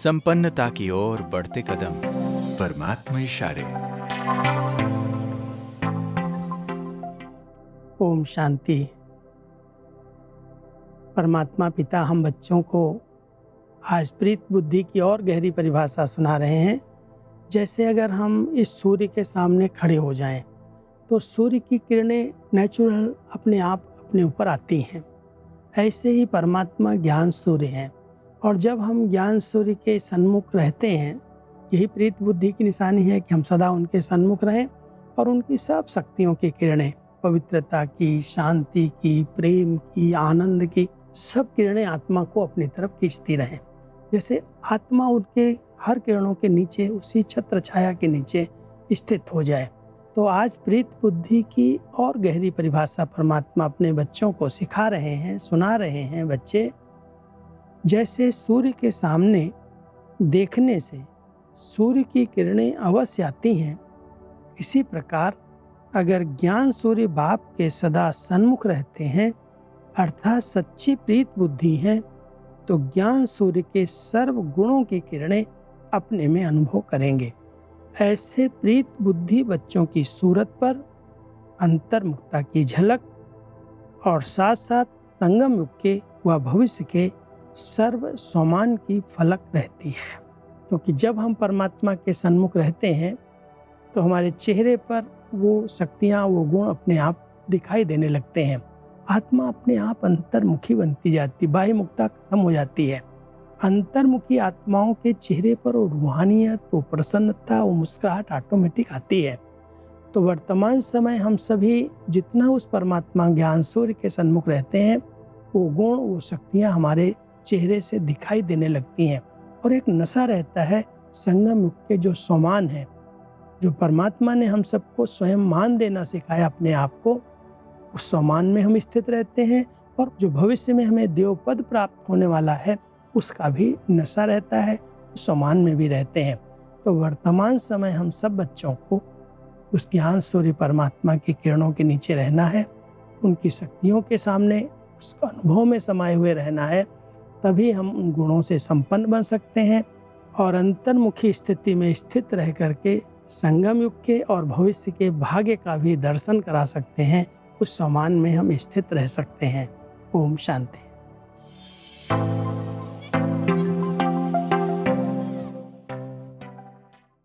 संपन्नता की ओर बढ़ते कदम। परमात्मा इशारे। ओम शांति। परमात्मा पिता हम बच्चों को आज प्रीत बुद्धि की और गहरी परिभाषा सुना रहे हैं। जैसे अगर हम इस सूर्य के सामने खड़े हो जाएं, तो सूर्य की किरणें नेचुरल अपने आप अपने ऊपर आती हैं। ऐसे ही परमात्मा ज्ञान सूर्य हैं, और जब हम ज्ञान सूर्य के सन्मुख रहते हैं, यही प्रीत बुद्धि की निशानी है कि हम सदा उनके सन्मुख रहें और उनकी सब शक्तियों की किरणें, पवित्रता की, शांति की, प्रेम की, आनंद की, सब किरणें आत्मा को अपनी तरफ खींचती रहें। जैसे आत्मा उनके हर किरणों के नीचे, उसी छत्र छाया के नीचे स्थित हो जाए। तो आज प्रीत बुद्धि की और गहरी परिभाषा परमात्मा अपने बच्चों को सिखा रहे हैं, सुना रहे हैं। बच्चे, जैसे सूर्य के सामने देखने से सूर्य की किरणें अवश्य आती हैं, इसी प्रकार अगर ज्ञान सूर्य बाप के सदा सन्मुख रहते हैं, अर्थात सच्ची प्रीत बुद्धि है, तो ज्ञान सूर्य के सर्व गुणों की किरणें अपने में अनुभव करेंगे। ऐसे प्रीत बुद्धि बच्चों की सूरत पर अंतर्मुखता की झलक और साथ साथ संगम युग के व भविष्य के सर्व समान की फलक रहती है। क्योंकि जब हम परमात्मा के सन्मुख रहते हैं, तो हमारे चेहरे पर वो शक्तियाँ, वो गुण अपने आप दिखाई देने लगते हैं। आत्मा अपने आप अंतर्मुखी बनती जाती, बाह्य मुक्ता खत्म हो जाती है। अंतर्मुखी आत्माओं के चेहरे पर वो रूहानियत, वो प्रसन्नता, वो मुस्कुराहट ऑटोमेटिक आती है। तो वर्तमान समय हम सभी जितना उस परमात्मा ज्ञान सूर्य के सन्मुख रहते हैं, वो गुण, वो शक्तियाँ हमारे चेहरे से दिखाई देने लगती हैं। और एक नशा रहता है संगम युग के जो समान है, जो परमात्मा ने हम सबको स्वयं मान देना सिखाया अपने आप को, उस समान में हम स्थित रहते हैं। और जो भविष्य में हमें देवपद प्राप्त होने वाला है, उसका भी नशा रहता है, उस समान में भी रहते हैं। तो वर्तमान समय हम सब बच्चों को उस ज्ञान सूर्य परमात्मा की किरणों के नीचे रहना है, उनकी शक्तियों के सामने उसका अनुभव में समाये हुए रहना है। तभी हम उन गुणों से संपन्न बन सकते हैं और अंतर्मुखी स्थिति में स्थित रह करके संगम युग के और भविष्य के भाग्य का भी दर्शन करा सकते हैं। उस समान में हम स्थित रह सकते हैं। ओम शांति।